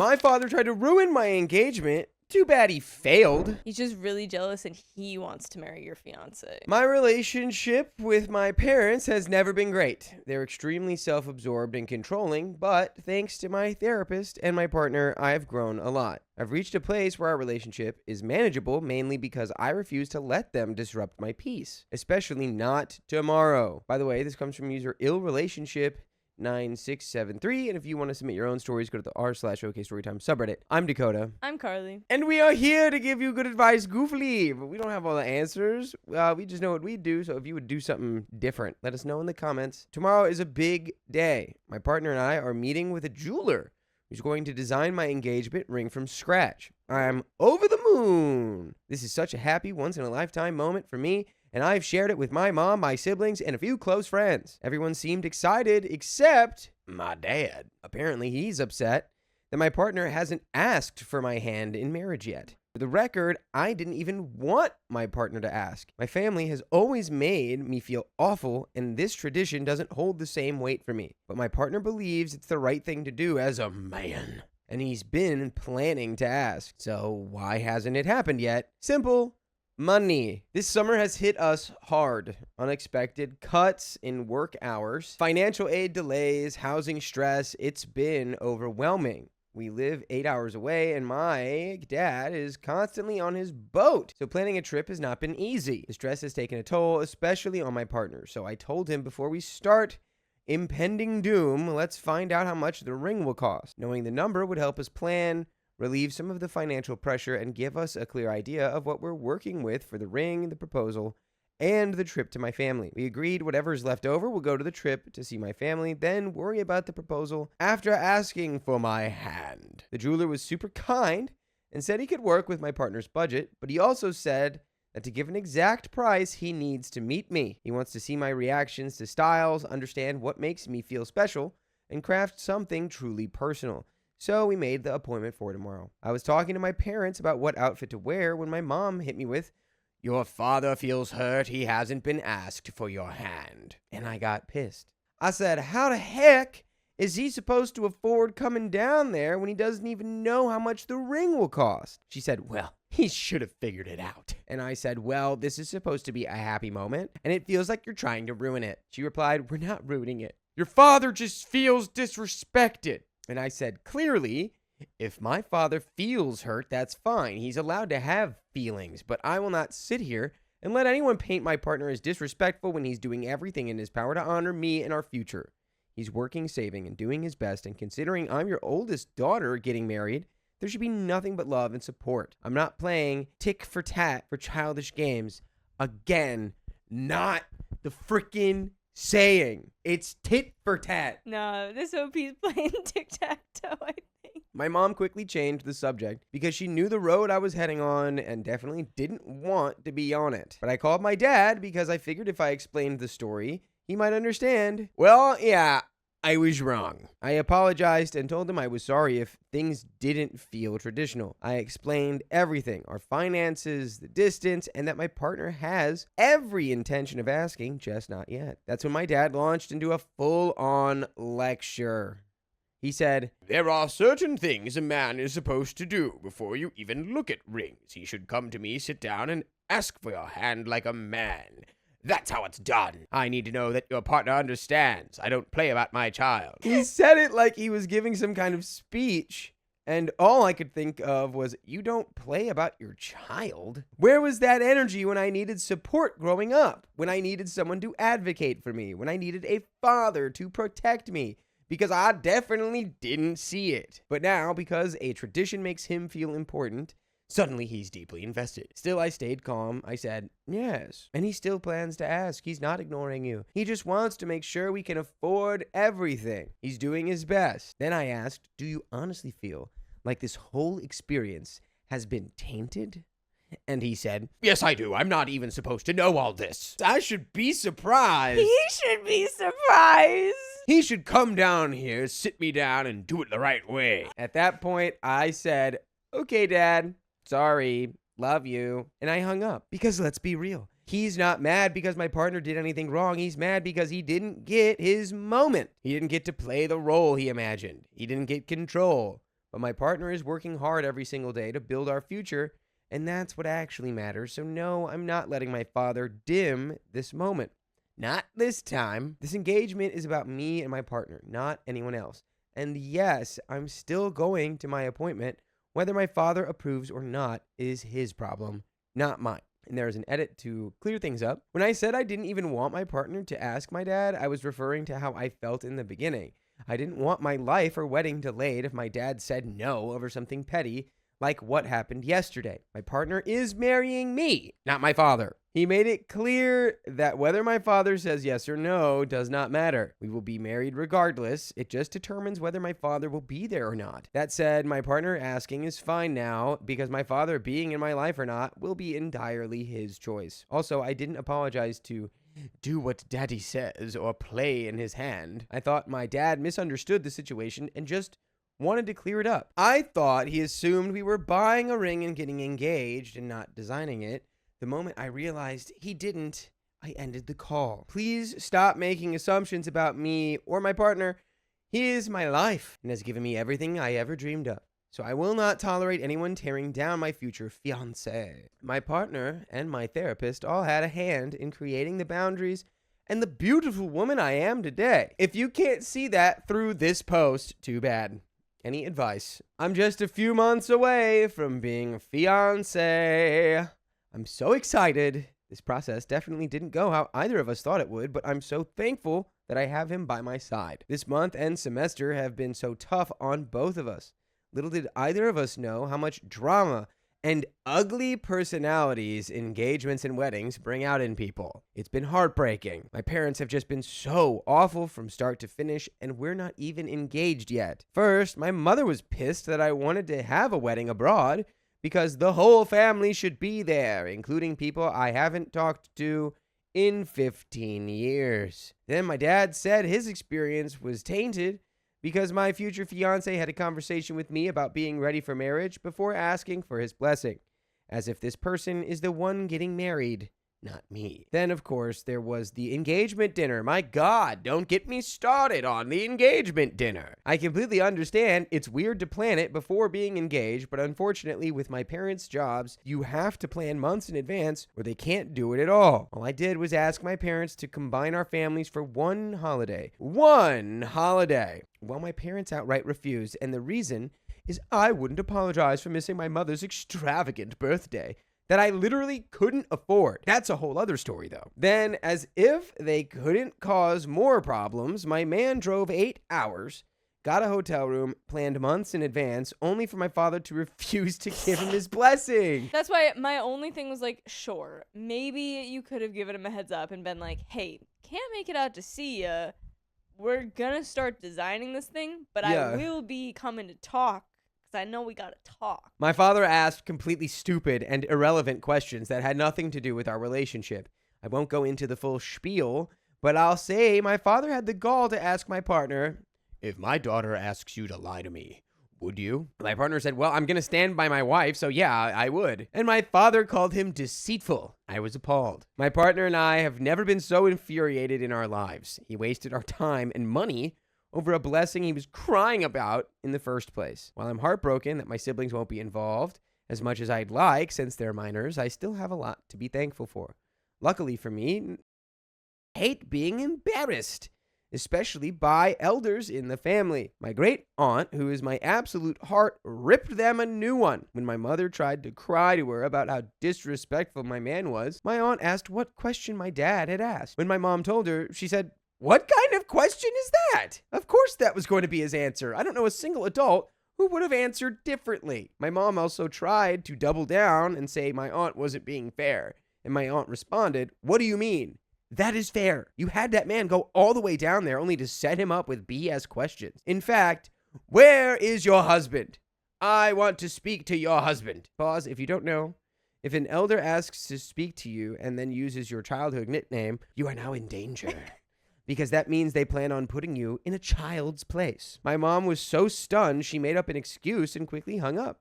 My father tried to ruin my engagement. Too bad he failed. He's just really jealous and he wants to marry your fiance. My relationship with my parents has never been great. They're extremely self-absorbed and controlling, but thanks to my therapist and my partner, I've grown a lot. I've reached a place where our relationship is manageable, mainly because I refuse to let them disrupt my peace, especially not tomorrow. By the way, this comes from user illrelationship9673, and if you want to submit your own stories, go to the r/OKStorytime subreddit. I'm Dakota. I'm Carly. And we are here to give you good advice goofily, but we don't have all the answers. We just know what we do, so if you would do something different, let us know in the comments. Tomorrow is a big day. My partner and I are meeting with a jeweler who's going to design my engagement ring from scratch. I'm over the moon. This is such a happy, once-in-a-lifetime moment for me, and I've shared it with my mom, my siblings, and a few close friends. Everyone seemed excited except my dad. Apparently, he's upset that my partner hasn't asked for my hand in marriage yet. For the record, I didn't even want my partner to ask. My family has always made me feel awful, and this tradition doesn't hold the same weight for me. But my partner believes it's the right thing to do as a man, and he's been planning to ask. So why hasn't it happened yet? Simple. Money. This summer has hit us hard. Unexpected cuts in work hours, financial aid delays, housing stress. It's been overwhelming. We live 8 hours away, and my dad is constantly on his boat. So planning a trip has not been easy. The stress has taken a toll, especially on my partner. So I told him before we start impending doom, let's find out how much the ring will cost. Knowing the number would help us plan, relieve some of the financial pressure, and give us a clear idea of what we're working with for the ring, the proposal, and the trip to my family. We agreed whatever is left over will go to the trip to see my family, then worry about the proposal after asking for my hand. The jeweler was super kind and said he could work with my partner's budget, but he also said that to give an exact price, he needs to meet me. He wants to see my reactions to styles, understand what makes me feel special, and craft something truly personal. So we made the appointment for tomorrow. I was talking to my parents about what outfit to wear when my mom hit me with, "Your father feels hurt he hasn't been asked for your hand." And I got pissed. I said, how the heck is he supposed to afford coming down there when he doesn't even know how much the ring will cost? She said, well, he should have figured it out. And I said, well, this is supposed to be a happy moment, and it feels like you're trying to ruin it. She replied, we're not ruining it. Your father just feels disrespected. And I said, clearly, if my father feels hurt, that's fine. He's allowed to have feelings, but I will not sit here and let anyone paint my partner as disrespectful when he's doing everything in his power to honor me and our future. He's working, saving, and doing his best, and considering I'm your oldest daughter getting married, there should be nothing but love and support. I'm not playing tick for tat for childish games. Again, not the freaking saying. It's tit for tat. No, this OP's playing tic-tac-toe, I think. My mom quickly changed the subject because she knew the road I was heading on and definitely didn't want to be on it. But I called my dad because I figured if I explained the story, he might understand. Well, yeah, I was wrong. I apologized and told him I was sorry if things didn't feel traditional. I explained everything, our finances, the distance, and that my partner has every intention of asking, just not yet. That's when my dad launched into a full-on lecture. He said, there are certain things a man is supposed to do before you even look at rings. He should come to me, sit down, and ask for your hand like a man. That's how it's done. I need to know that your partner understands. I don't play about my child. He said it like he was giving some kind of speech, and all I could think of was, you don't play about your child? Where was that energy when I needed support growing up? When I needed someone to advocate for me? When I needed a father to protect me? Because I definitely didn't see it. But now, because a tradition makes him feel important, suddenly he's deeply invested. Still, I stayed calm. I said, yes. And he still plans to ask. He's not ignoring you. He just wants to make sure we can afford everything. He's doing his best. Then I asked, do you honestly feel like this whole experience has been tainted? And he said, yes, I do. I'm not even supposed to know all this. I should be surprised. He should be surprised. He should come down here, sit me down, and do it the right way. At that point, I said, okay, Dad. Sorry, love you. And I hung up. Because let's be real. He's not mad because my partner did anything wrong. He's mad because he didn't get his moment. He didn't get to play the role he imagined. He didn't get control. but my partner is working hard every single day to build our future, and that's what actually matters. So no, I'm not letting my father dim this moment. Not this time. This engagement is about me and my partner, not anyone else. And yes, I'm still going to my appointment. Whether my father approves or not is his problem, not mine. And there is an edit to clear things up. When I said I didn't even want my partner to ask my dad, I was referring to how I felt in the beginning. I didn't want my life or wedding delayed if my dad said no over something petty, like what happened yesterday. My partner is marrying me, not my father. He made it clear that whether my father says yes or no does not matter. We will be married regardless. It just determines whether my father will be there or not. That said, my partner asking is fine now because my father being in my life or not will be entirely his choice. Also, I didn't apologize to do what daddy says or play in his hand. I thought my dad misunderstood the situation and just wanted to clear it up. I thought he assumed we were buying a ring and getting engaged and not designing it. The moment I realized he didn't, I ended the call. Please stop making assumptions about me or my partner. He is my life and has given me everything I ever dreamed of. So I will not tolerate anyone tearing down my future fiancé. My partner and my therapist all had a hand in creating the boundaries and the beautiful woman I am today. If you can't see that through this post, too bad. Any advice? I'm just a few months away from being a fiancé. I'm so excited. This process definitely didn't go how either of us thought it would, but I'm so thankful that I have him by my side. This month and semester have been so tough on both of us. Little did either of us know how much drama and ugly personalities engagements and weddings bring out in people. It's been heartbreaking. My parents have just been so awful from start to finish, and we're not even engaged yet. First, my mother was pissed that I wanted to have a wedding abroad, because the whole family should be there, including people I haven't talked to in 15 years. Then my dad said his experience was tainted because my future fiancé had a conversation with me about being ready for marriage before asking for his blessing, as if this person is the one getting married, not me. Then, of course, there was the engagement dinner. My God, don't get me started on the engagement dinner. I completely understand it's weird to plan it before being engaged, but unfortunately, with my parents' jobs, you have to plan months in advance or they can't do it at all. All I did was ask my parents to combine our families for one holiday. One holiday! Well, my parents outright refused, and the reason is I wouldn't apologize for missing my mother's extravagant birthday that I literally couldn't afford. That's a whole other story, though. Then, as if they couldn't cause more problems, my man drove 8 hours, got a hotel room, planned months in advance, only for my father to refuse to give him his blessing. That's why my only thing was like, sure, maybe you could have given him a heads up and been like, hey, can't make it out to see ya. We're gonna start designing this thing, but I will be coming to talk. I know we gotta talk. My father asked completely stupid and irrelevant questions that had nothing to do with our relationship. I won't go into the full spiel, but I'll say my father had the gall to ask my partner, if my daughter asks you to lie to me, would you? My partner said, well, I'm gonna stand by my wife, so yeah, I would. And my father called him deceitful. I was appalled. My partner and I have never been so infuriated in our lives. He wasted our time and money over a blessing he was crying about in the first place. While I'm heartbroken that my siblings won't be involved as much as I'd like since they're minors, I still have a lot to be thankful for. Luckily for me, I hate being embarrassed, especially by elders in the family. My great aunt, who is my absolute heart, ripped them a new one. When my mother tried to cry to her about how disrespectful my man was, my aunt asked what question my dad had asked. When my mom told her, she said, what kind of question is that? Of course that was going to be his answer. I don't know a single adult who would have answered differently. My mom also tried to double down and say my aunt wasn't being fair. And my aunt responded, what do you mean? That is fair. You had that man go all the way down there only to set him up with BS questions. In fact, where is your husband? I want to speak to your husband. Pause. If you don't know, if an elder asks to speak to you and then uses your childhood nickname, you are now in danger. Because that means they plan on putting you in a child's place. My mom was so stunned, she made up an excuse and quickly hung up.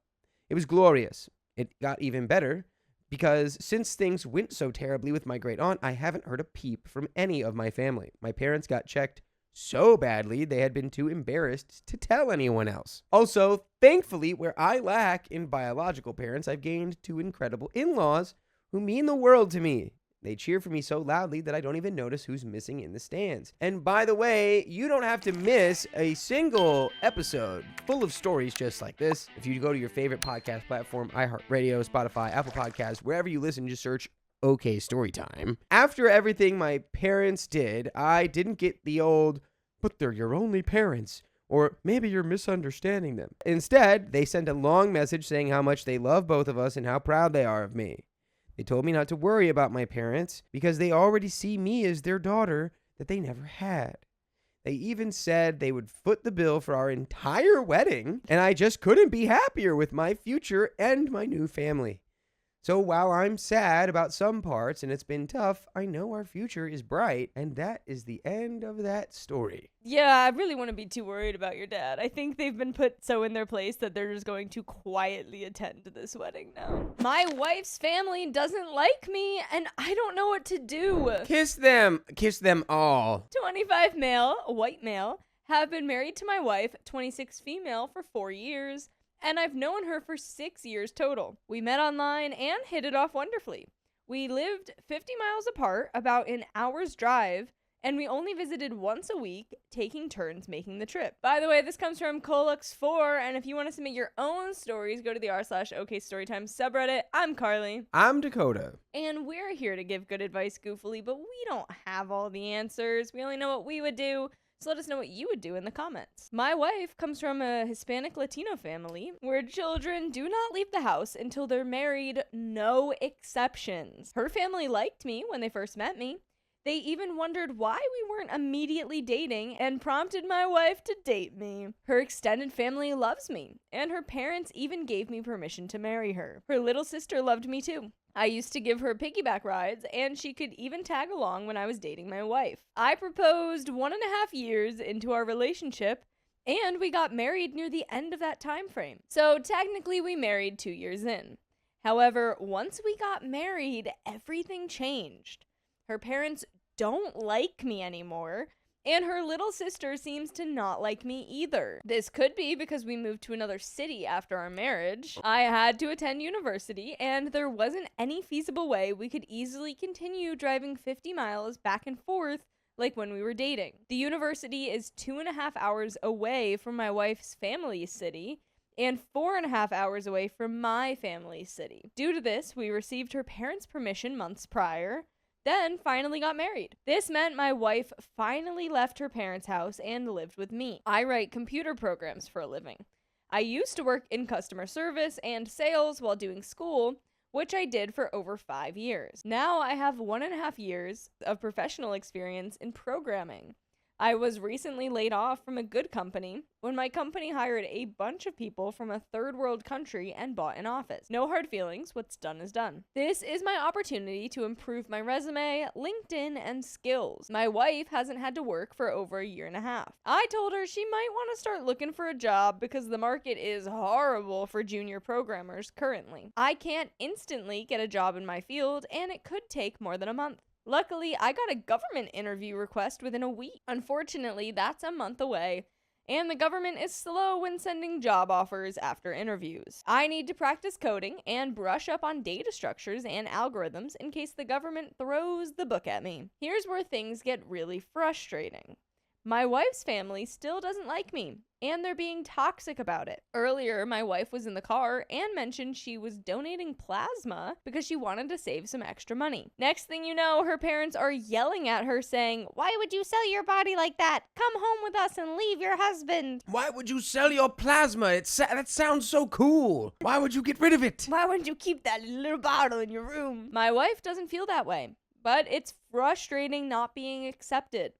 It was glorious. It got even better because since things went so terribly with my great aunt, I haven't heard a peep from any of my family. My parents got checked so badly they had been too embarrassed to tell anyone else. Also, thankfully, where I lack in biological parents, I've gained 2 incredible in-laws who mean the world to me. They cheer for me so loudly that I don't even notice who's missing in the stands. And by the way, you don't have to miss a single episode full of stories just like this. If you go to your favorite podcast platform, iHeartRadio, Spotify, Apple Podcasts, wherever you listen, just search OK Storytime. After everything my parents did, I didn't get the old, but they're your only parents, or maybe you're misunderstanding them. Instead, they sent a long message saying how much they love both of us and how proud they are of me. They told me not to worry about my parents because they already see me as their daughter that they never had. They even said they would foot the bill for our entire wedding, and I just couldn't be happier with my future and my new family. So while I'm sad about some parts and it's been tough, I know our future is bright, and that is the end of that story. Yeah, I really wouldn't be too worried about your dad. I think they've been put so in their place that they're just going to quietly attend to this wedding now. My wife's family doesn't like me, and I don't know what to do. Kiss them. Kiss them all. 25 male, white male, have been married to my wife, 26 female, for 4 years. And I've known her for 6 years total. We met online and hit it off wonderfully. We lived 50 miles apart, about an hour's drive, and we only visited once a week, taking turns making the trip. By the way, this comes from Colux4, and if you want to submit your own stories, go to the r/OKStorytime subreddit. I'm Carly. I'm Dakota. And we're here to give good advice goofily, but we don't have all the answers. We only know what we would do. So let us know what you would do in the comments. My wife comes from a Hispanic Latino family where children do not leave the house until they're married, no exceptions. Her family liked me when they first met me. They even wondered why we weren't immediately dating and prompted my wife to date me. Her extended family loves me, and her parents even gave me permission to marry her. Her little sister loved me too. I used to give her piggyback rides, and she could even tag along when I was dating my wife. I proposed 1.5 years into our relationship, and we got married near the end of that time frame. So technically we married 2 years in. However, once we got married, everything changed. Her parents don't like me anymore, and her little sister seems to not like me either. This could be because we moved to another city after our marriage. I had to attend university, and there wasn't any feasible way we could easily continue driving 50 miles back and forth like when we were dating. The university is 2.5 hours away from my wife's family's city, and 4.5 hours away from my family's city. Due to this, we received her parents' permission months prior, then finally got married. This meant my wife finally left her parents' house and lived with me. I write computer programs for a living. I used to work in customer service and sales while doing school, which I did for over 5 years. Now I have 1.5 years of professional experience in programming. I was recently laid off from a good company when my company hired a bunch of people from a third world country and bought an office. No hard feelings, what's done is done. This is my opportunity to improve my resume, LinkedIn, and skills. My wife hasn't had to work for over 1.5 years. I told her she might want to start looking for a job because the market is horrible for junior programmers currently. I can't instantly get a job in my field, and it could take more than a month. Luckily, I got a government interview request within a week. Unfortunately, that's a month away, and the government is slow when sending job offers after interviews. I need to practice coding and brush up on data structures and algorithms in case the government throws the book at me. Here's where things get really frustrating. My wife's family still doesn't like me, and they're being toxic about it. Earlier, my wife was in the car and mentioned she was donating plasma because she wanted to save some extra money. Next thing you know, her parents are yelling at her saying, "Why would you sell your body like that? Come home with us and leave your husband." Why would you sell your plasma? That sounds so cool. Why would you get rid of it? Why wouldn't you keep that little bottle in your room? My wife doesn't feel that way, but it's frustrating not being accepted.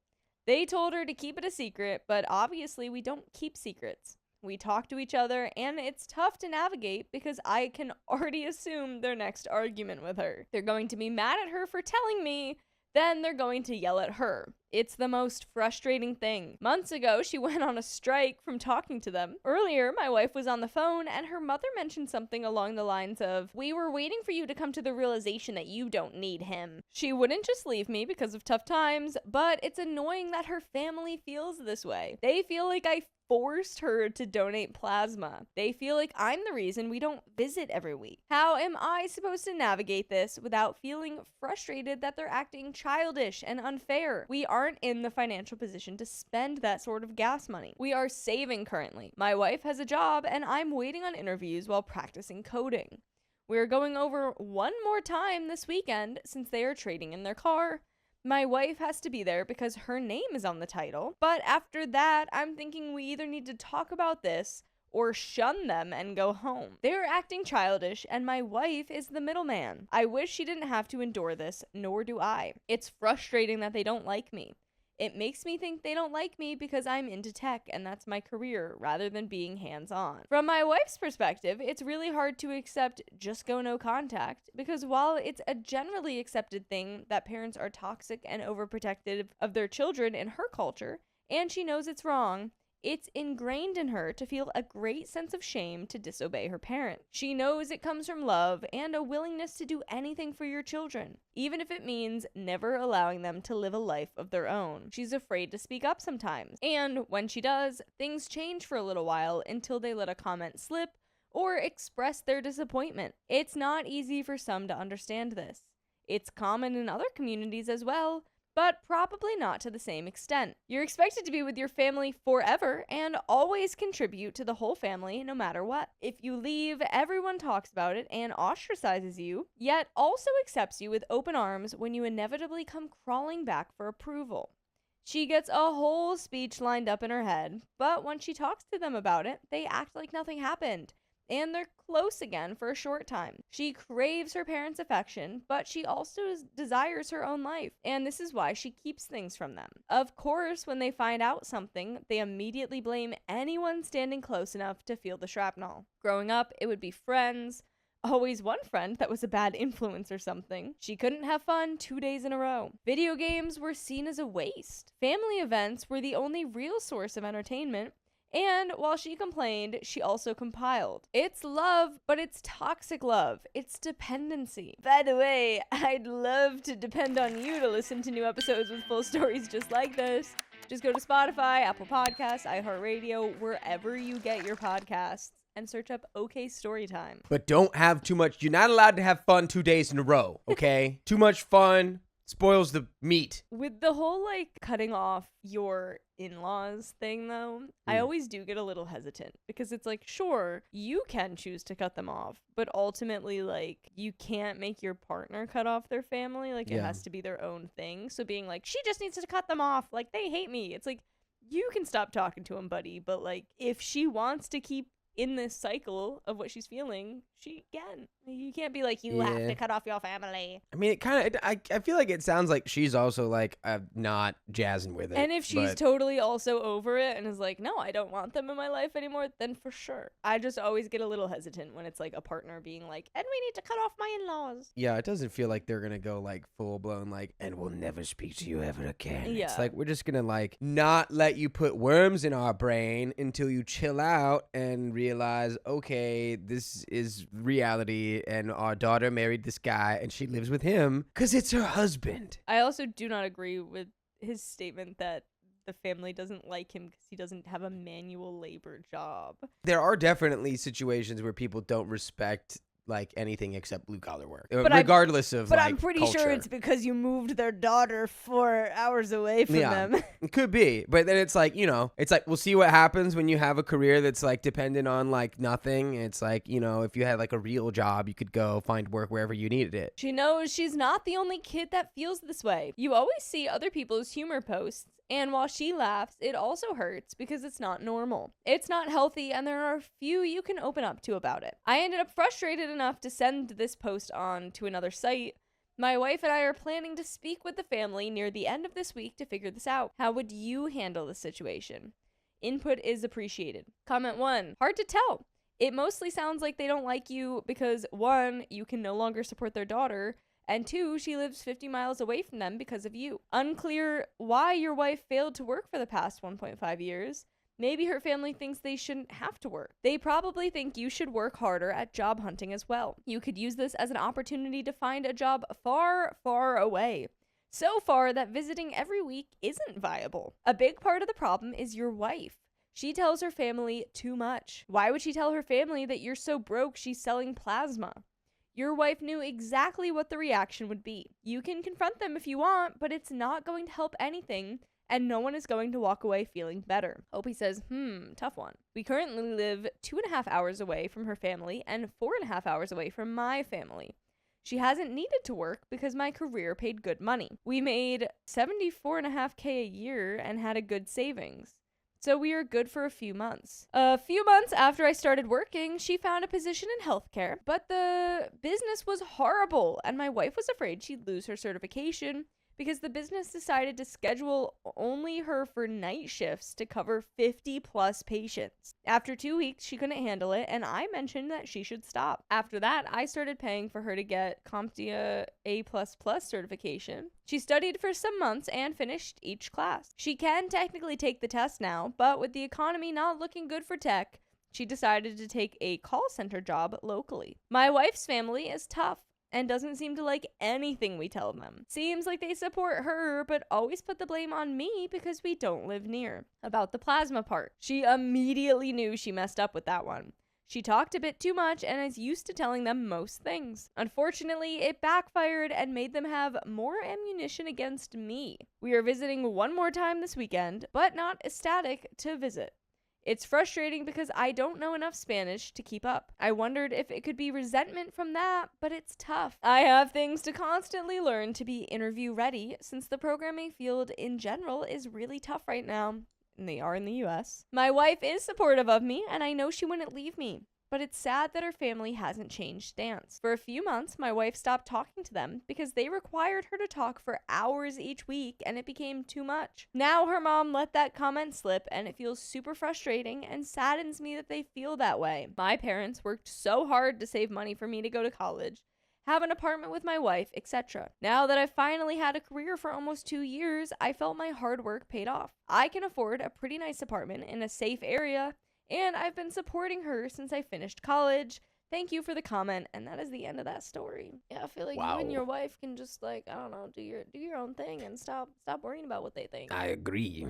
They told her to keep it a secret, but obviously we don't keep secrets. We talk to each other, and it's tough to navigate because I can already assume their next argument with her. They're going to be mad at her for telling me, then they're going to yell at her. It's the most frustrating thing. Months ago, she went on a strike from talking to them. Earlier, my wife was on the phone and her mother mentioned something along the lines of, "We were waiting for you to come to the realization that you don't need him." She wouldn't just leave me because of tough times, but it's annoying that her family feels this way. They feel like I forced her to donate plasma. They feel like I'm the reason we don't visit every week. How am I supposed to navigate this without feeling frustrated that they're acting childish and unfair? We aren't in the financial position to spend that sort of gas money. We are saving currently. My wife has a job and I'm waiting on interviews while practicing coding. We're going over one more time this weekend since they are trading in their car. My wife has to be there because her name is on the title. But after that, I'm thinking we either need to talk about this or shun them and go home. They're acting childish, and my wife is the middleman. I wish she didn't have to endure this, nor do I. It's frustrating that they don't like me. It makes me think they don't like me because I'm into tech and that's my career rather than being hands-on. From my wife's perspective, it's really hard to accept just go no contact because while it's a generally accepted thing that parents are toxic and overprotective of their children in her culture, and she knows it's wrong, it's ingrained in her to feel a great sense of shame to disobey her parent. She knows it comes from love and a willingness to do anything for your children, even if it means never allowing them to live a life of their own. She's afraid to speak up sometimes, and when she does, things change for a little while until they let a comment slip or express their disappointment. It's not easy for some to understand this. It's common in other communities as well, but probably not to the same extent. You're expected to be with your family forever and always contribute to the whole family no matter what. If you leave, everyone talks about it and ostracizes you, yet also accepts you with open arms when you inevitably come crawling back for approval. She gets a whole speech lined up in her head, but when she talks to them about it, they act like nothing happened. And they're close again for a short time. She craves her parents' affection, but she also desires her own life, and this is why she keeps things from them. Of course, when they find out something, they immediately blame anyone standing close enough to feel the shrapnel. Growing up, it would be friends, always one friend that was a bad influence or something. She couldn't have fun 2 days in a row. Video games were seen as a waste. Family events were the only real source of entertainment. And while she complained, she also compiled. It's love, but it's toxic love. It's dependency. By the way, I'd love to depend on you to listen to new episodes with full stories just like this. Just go to Spotify, Apple Podcasts, iHeartRadio, wherever you get your podcasts, and search up OK Storytime. But don't have too much. You're not allowed to have fun 2 days in a row, okay? Too much fun spoils the meat. With the whole, cutting off your in-laws thing, though, I always do get a little hesitant because it's sure, you can choose to cut them off, but ultimately, you can't make your partner cut off their family. It has to be their own thing. So being she just needs to cut them off. They hate me. It's you can stop talking to him, buddy, but, if she wants to keep in this cycle of what she's feeling, she can. You can't be you have to cut off your family. I mean, it kind of, I feel like it sounds like she's also not jazzing with it. And if she's totally also over it and is no, I don't want them in my life anymore, then for sure. I just always get a little hesitant when it's a partner being and we need to cut off my in-laws. Yeah, it doesn't feel like they're gonna go full blown and we'll never speak to you ever again. Yeah. It's we're just gonna not let you put worms in our brain until you chill out and realize, okay, this is reality and our daughter married this guy and she lives with him because it's her husband. I also do not agree with his statement that the family doesn't like him because he doesn't have a manual labor job. There are definitely situations where people don't respect anything except blue collar work, but regardless of But I'm pretty culture. sure it's because you moved their daughter 4 hours away from them. It could be, but then it's we'll see what happens when you have a career that's dependent on nothing. It's if you had a real job, you could go find work wherever you needed it. She knows she's not the only kid that feels this way. You always see other people's humor posts, and while she laughs, it also hurts because it's not normal. It's not healthy, and there are few you can open up to about it. I ended up frustrated enough to send this post on to another site. My wife and I are planning to speak with the family near the end of this week to figure this out. How would you handle the situation? Input is appreciated. Comment 1. Hard to tell. It mostly sounds like they don't like you because 1, you can no longer support their daughter, And 2, she lives 50 miles away from them because of you. Unclear why your wife failed to work for the past 1.5 years. Maybe her family thinks they shouldn't have to work. They probably think you should work harder at job hunting as well. You could use this as an opportunity to find a job far, far away. So far that visiting every week isn't viable. A big part of the problem is your wife. She tells her family too much. Why would she tell her family that you're so broke she's selling plasma? Your wife knew exactly what the reaction would be. You can confront them if you want, but it's not going to help anything, and no one is going to walk away feeling better. Opie says, tough one. We currently live 2.5 hours away from her family and 4.5 hours away from my family. She hasn't needed to work because my career paid good money. We made $74.5K a year and had a good savings. So we are good for a few months. A few months after I started working, she found a position in healthcare, but the business was horrible, and my wife was afraid she'd lose her certification because the business decided to schedule only her for night shifts to cover 50 plus patients. After 2 weeks, she couldn't handle it, and I mentioned that she should stop. After that, I started paying for her to get CompTIA A++ certification. She studied for some months and finished each class. She can technically take the test now, but with the economy not looking good for tech, she decided to take a call center job locally. My wife's family is tough and doesn't seem to like anything we tell them. Seems like they support her, but always put the blame on me because we don't live near. About the plasma part, she immediately knew she messed up with that one. She talked a bit too much and is used to telling them most things. Unfortunately, it backfired and made them have more ammunition against me. We are visiting one more time this weekend, but not ecstatic to visit. It's frustrating because I don't know enough Spanish to keep up. I wondered if it could be resentment from that, but it's tough. I have things to constantly learn to be interview ready since the programming field in general is really tough right now. And they are in the US. My wife is supportive of me, and I know she wouldn't leave me. But it's sad that her family hasn't changed stance. For a few months, my wife stopped talking to them because they required her to talk for hours each week, and it became too much. Now her mom let that comment slip, and it feels super frustrating and saddens me that they feel that way. My parents worked so hard to save money for me to go to college, have an apartment with my wife, etc. Now that I've finally had a career for almost 2 years, I felt my hard work paid off. I can afford a pretty nice apartment in a safe area, and I've been supporting her since I finished college. Thank you for the comment, and that is the end of that story. Yeah, I feel like you and your wife can just, like, I don't know, do your own thing and stop worrying about what they think. I agree.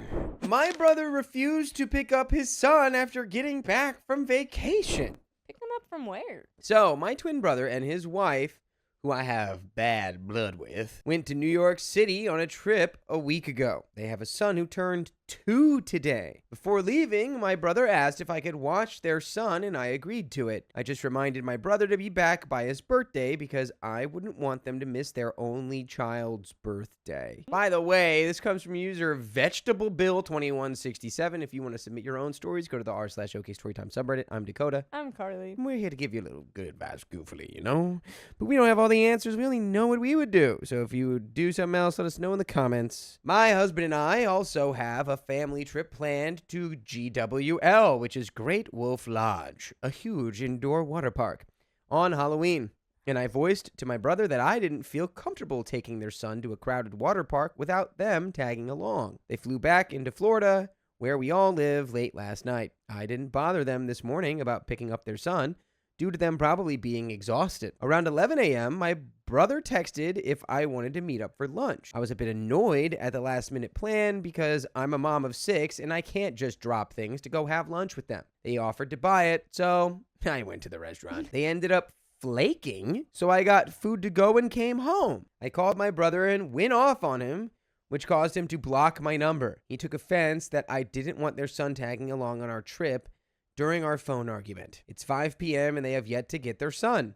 My brother refused to pick up his son after getting back from vacation. Pick them up from where? So, my twin brother and his wife, who I have bad blood with, went to New York City on a trip a week ago. They have a son who turned 2 today. Before leaving, my brother asked if I could watch their son, and I agreed to it. I just reminded my brother to be back by his birthday because I wouldn't want them to miss their only child's birthday. By the way, this comes from user VegetableBill2167. If you want to submit your own stories, go to the r/OKStorytime subreddit. I'm Dakota. I'm Carly. We're here to give you a little good advice goofily, you know? But we don't have all the answers. We only know what we would do. So if you would do something else, let us know in the comments. My husband and I also have a family trip planned to GWL, which is Great Wolf Lodge, a huge indoor water park, on Halloween. And I voiced to my brother that I didn't feel comfortable taking their son to a crowded water park without them tagging along. They flew back into Florida, where we all live, late last night. I didn't bother them this morning about picking up their son, due to them probably being exhausted. Around 11 a.m., my brother texted if I wanted to meet up for lunch. I was a bit annoyed at the last-minute plan because I'm a mom of 6 and I can't just drop things to go have lunch with them. They offered to buy it, so I went to the restaurant. They ended up flaking, so I got food to go and came home. I called my brother and went off on him, which caused him to block my number. He took offense that I didn't want their son tagging along on our trip during our phone argument. It's 5 p.m. and they have yet to get their son.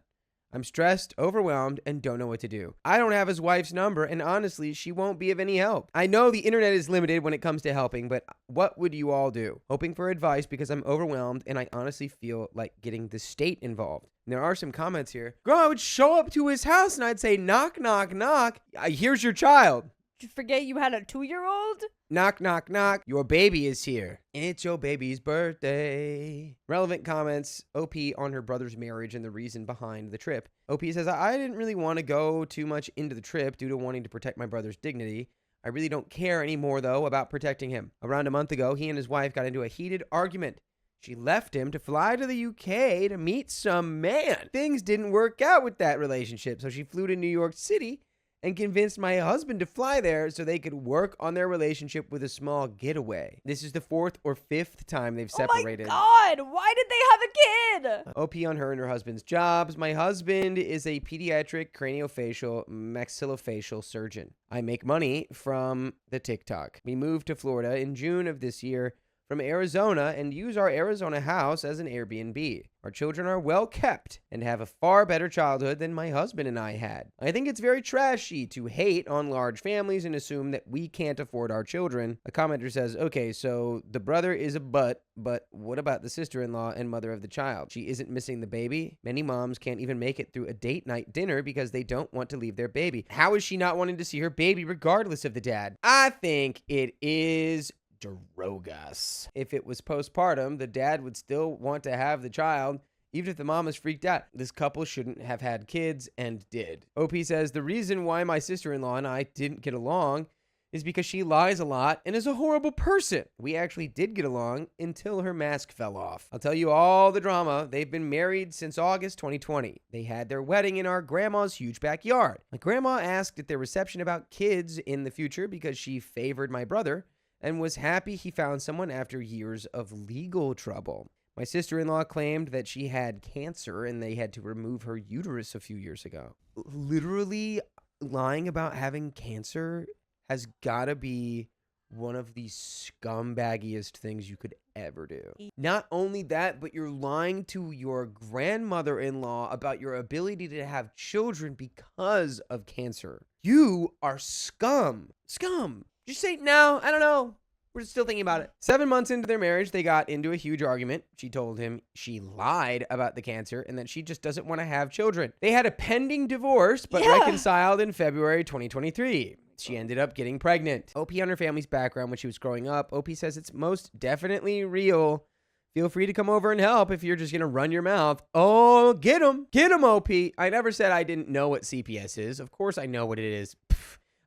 I'm stressed, overwhelmed, and don't know what to do. I don't have his wife's number, and honestly, she won't be of any help. I know the internet is limited when it comes to helping, but what would you all do? Hoping for advice because I'm overwhelmed, and I honestly feel like getting the state involved. And there are some comments here. Girl, I would show up to his house, and I'd say, knock, knock, knock. Here's your child. Did you forget you had a 2-year-old? Knock, knock, knock. Your baby is here. It's your baby's birthday. Relevant comments. OP on her brother's marriage and the reason behind the trip. OP says, I didn't really want to go too much into the trip due to wanting to protect my brother's dignity. I really don't care anymore, though, about protecting him. Around a month ago, he and his wife got into a heated argument. She left him to fly to the UK to meet some man. Things didn't work out with that relationship, so she flew to New York City and convinced my husband to fly there so they could work on their relationship with a small getaway. This is the 4th or 5th time they've separated. Oh my God, why did they have a kid? OP on her and her husband's jobs. My husband is a pediatric craniofacial maxillofacial surgeon. I make money from the TikTok. We moved to Florida in June of this year from Arizona and use our Arizona house as an Airbnb. Our children are well kept and have a far better childhood than my husband and I had. I think it's very trashy to hate on large families and assume that we can't afford our children. A commenter says, okay, so the brother is a but what about the sister-in-law and mother of the child? She isn't missing the baby? Many moms can't even make it through a date night dinner because they don't want to leave their baby. How is she not wanting to see her baby regardless of the dad? I think it is Drogas. If it was postpartum, the dad would still want to have the child, even if the mom is freaked out. This couple shouldn't have had kids and did. OP says, the reason why my sister-in-law and I didn't get along is because she lies a lot and is a horrible person. We actually did get along until her mask fell off. I'll tell you all the drama. They've been married since August 2020. They had their wedding in our grandma's huge backyard. My grandma asked at their reception about kids in the future because she favored my brother and was happy he found someone after years of legal trouble. My sister-in-law claimed that she had cancer and they had to remove her uterus a few years ago. Literally lying about having cancer has got to be one of the scumbaggiest things you could ever do. Not only that, but you're lying to your grandmother-in-law about your ability to have children because of cancer. You are scum. Scum. Just say, no, I don't know. We're still thinking about it. 7 months into their marriage, they got into a huge argument. She told him she lied about the cancer and that she just doesn't want to have children. They had a pending divorce, but reconciled in February 2023. She ended up getting pregnant. OP on her family's background when she was growing up. OP says it's most definitely real. Feel free to come over and help if you're just going to run your mouth. Oh, get him. Get him, OP. I never said I didn't know what CPS is. Of course I know what it is.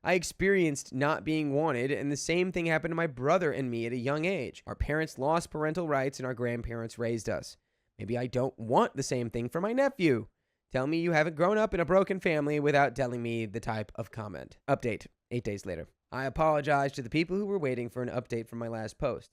I experienced not being wanted, and the same thing happened to my brother and me at a young age. Our parents lost parental rights, and our grandparents raised us. Maybe I don't want the same thing for my nephew. Tell me you haven't grown up in a broken family without telling me the type of comment. Update, 8 days later. I apologize to the people who were waiting for an update from my last post.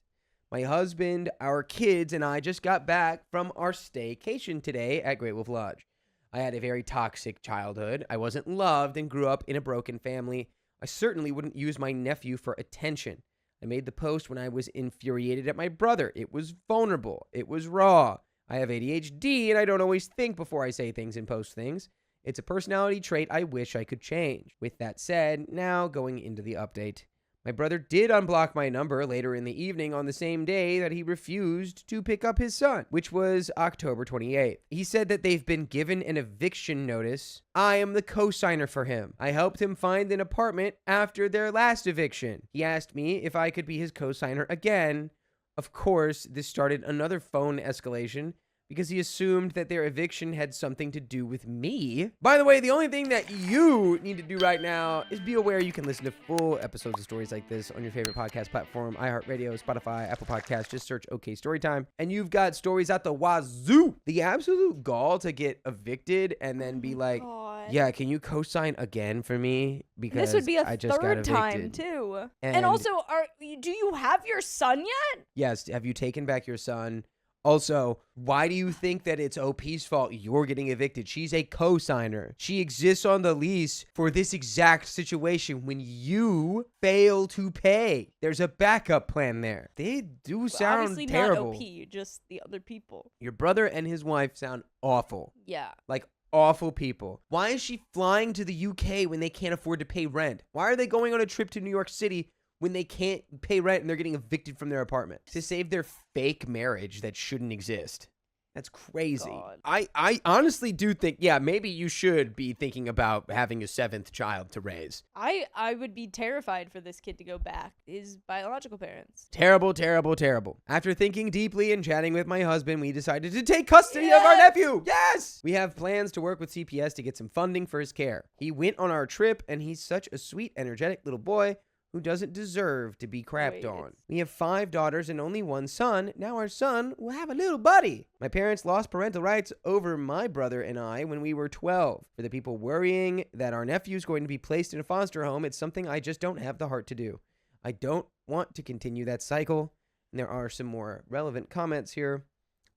My husband, our kids, and I just got back from our staycation today at Great Wolf Lodge. I had a very toxic childhood. I wasn't loved and grew up in a broken family. I certainly wouldn't use my nephew for attention. I made the post when I was infuriated at my brother. It was vulnerable. It was raw. I have ADHD and I don't always think before I say things and post things. It's a personality trait I wish I could change. With that said, now going into the update. My brother did unblock my number later in the evening on the same day that he refused to pick up his son, which was October 28th. He said that they've been given an eviction notice. I am the co-signer for him. I helped him find an apartment after their last eviction. He asked me if I could be his co-signer again. Of course, this started another phone escalation because he assumed that their eviction had something to do with me. By the way, the only thing that you need to do right now is be aware you can listen to full episodes of stories like this on your favorite podcast platform, iHeartRadio, Spotify, Apple Podcasts. Just search OK Storytime, and you've got stories at the wazoo. The absolute gall to get evicted and then be like, yeah, can you co-sign again for me? Because this would be a I just third got time evicted. too. And also, do you have your son yet? Yes. Have you taken back your son? Also, why do you think that it's OP's fault you're getting evicted? She's a co-signer. She exists on the lease for this exact situation when you fail to pay. There's a backup plan there. They do sound obviously terrible. Not OP, just the other people. Your brother and his wife sound awful. Yeah. Like awful people. Why is she flying to the UK when they can't afford to pay rent? Why are they going on a trip to New York City when they can't pay rent and they're getting evicted from their apartment to save their fake marriage that shouldn't exist? That's crazy. God. I honestly do think, yeah, maybe you should be thinking about having a 7th child to raise. I would be terrified for this kid to go back to his biological parents. Terrible, terrible, terrible. After thinking deeply and chatting with my husband, we decided to take custody of our nephew. Yes! We have plans to work with CPS to get some funding for his care. He went on our trip, and he's such a sweet, energetic little boy who doesn't deserve to be crapped on. We have 5 daughters and only 1 son. Now our son will have a little buddy. My parents lost parental rights over my brother and I when we were 12. For the people worrying that our nephew's going to be placed in a foster home, it's something I just don't have the heart to do. I don't want to continue that cycle. And there are some more relevant comments here.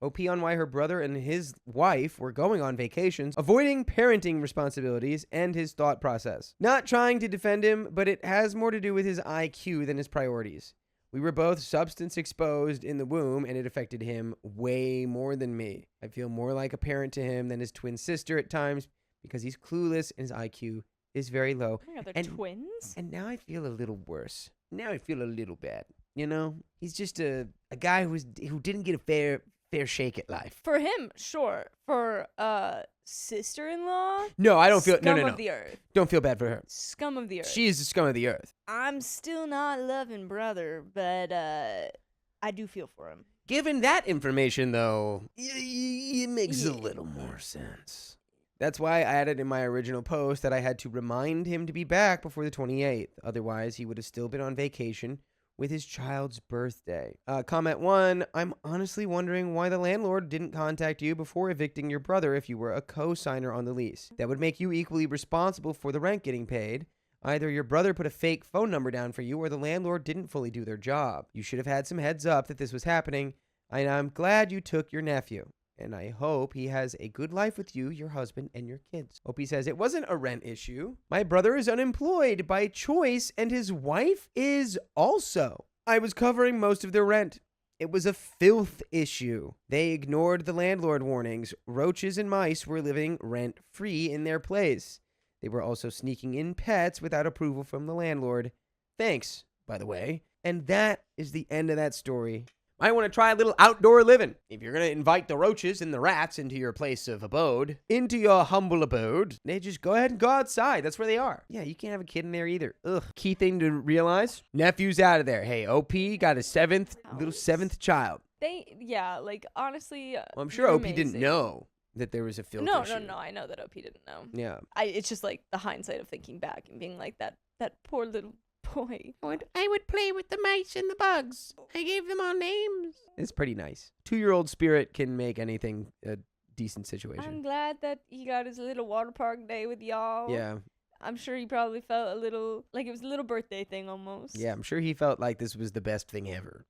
OP on why her brother and his wife were going on vacations, avoiding parenting responsibilities, and his thought process. Not trying to defend him, but it has more to do with his IQ than his priorities. We were both substance exposed in the womb, and it affected him way more than me. I feel more like a parent to him than his twin sister at times because he's clueless and his IQ is very low. Oh my God, they're twins? And now I feel a little worse. Now I feel a little bad. You know? He's just a guy who didn't get a fair shake at life. For him, sure. For sister-in-law? No, I don't feel Scum no. of the earth. Don't feel bad for her. Scum of the earth. She is the scum of the earth. I'm still not loving brother, but I do feel for him. Given that information, though, it makes a little more sense. That's why I added in my original post that I had to remind him to be back before the 28th. Otherwise, he would have still been on vacation with his child's birthday. Comment 1, I'm honestly wondering why the landlord didn't contact you before evicting your brother if you were a co-signer on the lease. That would make you equally responsible for the rent getting paid. Either your brother put a fake phone number down for you or the landlord didn't fully do their job. You should have had some heads up that this was happening, and I'm glad you took your nephew. And I hope he has a good life with you, your husband, and your kids. Opie says, it wasn't a rent issue. My brother is unemployed by choice, and his wife is also. I was covering most of their rent. It was a filth issue. They ignored the landlord warnings. Roaches and mice were living rent-free in their place. They were also sneaking in pets without approval from the landlord. Thanks, by the way. And that is the end of that story. I want to try a little outdoor living. If you're going to invite the roaches and the rats into your place of abode, into your humble abode, they just go ahead and go outside. That's where they are. Yeah, you can't have a kid in there either. Ugh. Key thing to realize, nephew's out of there. Hey, OP got a little seventh child. Honestly, well, I'm sure OP didn't know that there was a filth issue. No, I know that OP didn't know. Yeah. It's just like the hindsight of thinking back and being like that poor little boy. I would play with the mice and the bugs. I gave them all names. It's pretty nice. 2-year-old spirit can make anything a decent situation. I'm glad that he got his little water park day with y'all. Yeah. I'm sure he probably felt a little like it was a little birthday thing almost. Yeah, I'm sure he felt like this was the best thing ever.